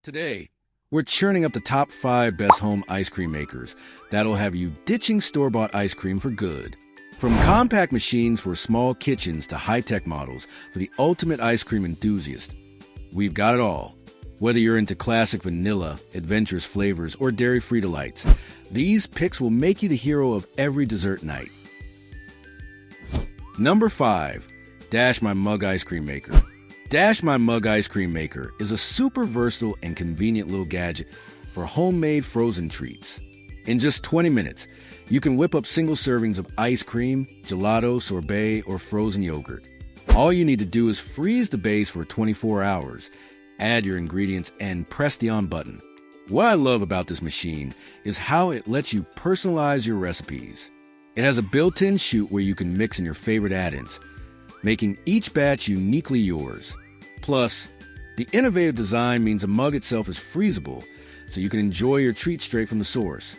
Today, we're churning up the top 5 best home ice cream makers that'll have you ditching store-bought ice cream for good. From compact machines for small kitchens to high-tech models for the ultimate ice cream enthusiast, we've got it all. Whether you're into classic vanilla, adventurous flavors, or dairy-free delights, these picks will make you the hero of every dessert night. Number 5. Dash My Mug Ice Cream Maker. Dash My Mug Ice Cream Maker is a super versatile and convenient little gadget for homemade frozen treats. In just 20 minutes, you can whip up single servings of ice cream, gelato, sorbet, or frozen yogurt. All you need to do is freeze the base for 24 hours, add your ingredients, and press the on button. What I love about this machine is how it lets you personalize your recipes. It has a built-in chute where you can mix in your favorite add-ins, making each batch uniquely yours. Plus, the innovative design means the mug itself is freezable, so you can enjoy your treat straight from the source.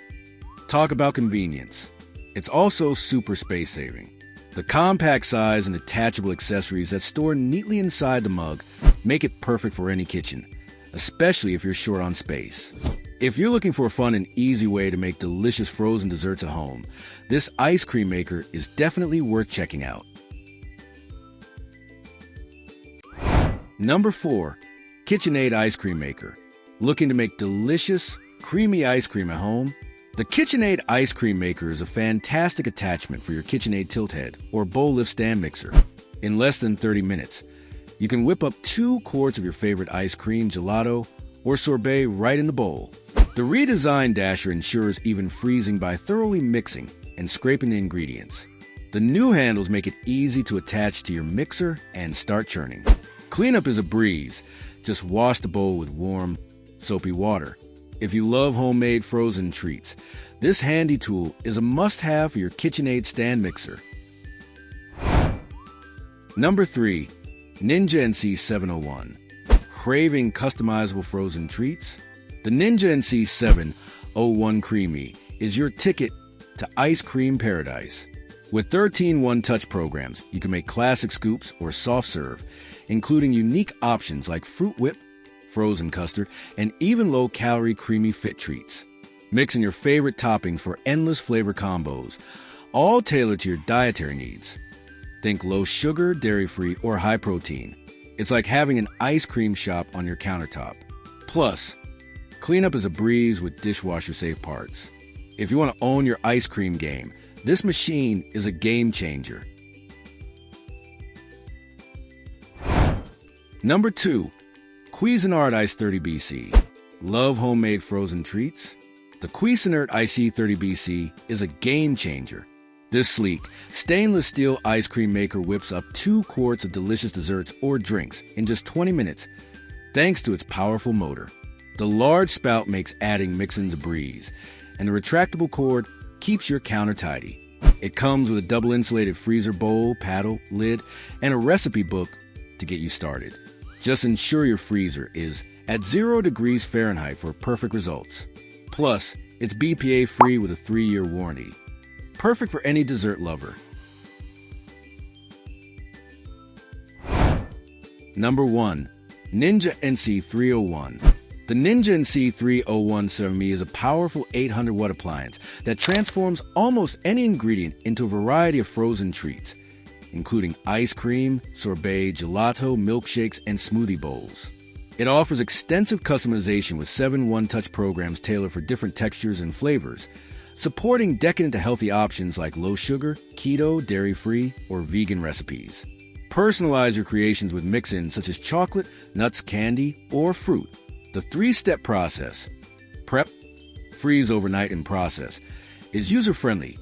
Talk about convenience. It's also super space-saving. The compact size and detachable accessories that store neatly inside the mug make it perfect for any kitchen, especially if you're short on space. If you're looking for a fun and easy way to make delicious frozen desserts at home, this ice cream maker is definitely worth checking out. Number 4. KitchenAid Ice Cream Maker. Looking to make delicious, creamy ice cream at home? The KitchenAid Ice Cream Maker is a fantastic attachment for your KitchenAid tilt head or bowl lift stand mixer. In less than 30 minutes, you can whip up 2 quarts of your favorite ice cream, gelato, or sorbet right in the bowl. The redesigned dasher ensures even freezing by thoroughly mixing and scraping the ingredients. The new handles make it easy to attach to your mixer and start churning. Cleanup is a breeze. Just wash the bowl with warm, soapy water. If you love homemade frozen treats, this handy tool is a must-have for your KitchenAid stand mixer. Number 3. Ninja NC701. Craving customizable frozen treats? The Ninja NC701 CREAMi is your ticket to ice cream paradise. With 13 one-touch programs, you can make classic scoops or soft serve, including unique options like fruit whip, frozen custard, and even low-calorie creamy fit treats. Mix in your favorite toppings for endless flavor combos, all tailored to your dietary needs. Think low sugar, dairy-free, or high protein. It's like having an ice cream shop on your countertop. Plus, cleanup is a breeze with dishwasher-safe parts. If you want to own your ice cream game, this machine is a game changer. Number 2. Cuisinart ICE 30BC. Love homemade frozen treats? The Cuisinart ICE 30BC is a game changer. This sleek, stainless steel ice cream maker whips up 2 quarts of delicious desserts or drinks in just 20 minutes, thanks to its powerful motor. The large spout makes adding mix-ins a breeze, and the retractable cord keeps your counter tidy. It comes with a double insulated freezer bowl, paddle, lid, and a recipe book to get you started. Just ensure your freezer is at 0 degrees Fahrenheit for perfect results. Plus, it's BPA free with a 3-year warranty. Perfect for any dessert lover. Number 1. Ninja NC301. The Ninja NC301 CREAMi is a powerful 800-watt appliance that transforms almost any ingredient into a variety of frozen treats, including ice cream, sorbet, gelato, milkshakes, and smoothie bowls. It offers extensive customization with 7 one-touch programs tailored for different textures and flavors, supporting decadent to healthy options like low sugar, keto, dairy-free, or vegan recipes. Personalize your creations with mix-ins such as chocolate, nuts, candy, or fruit. The 3-step process, prep, freeze overnight, and process, is user-friendly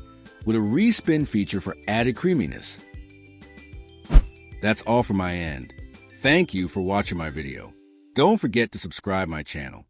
with a respin feature for added creaminess. That's all from my end. Thank you for watching my video. Don't forget to subscribe my channel.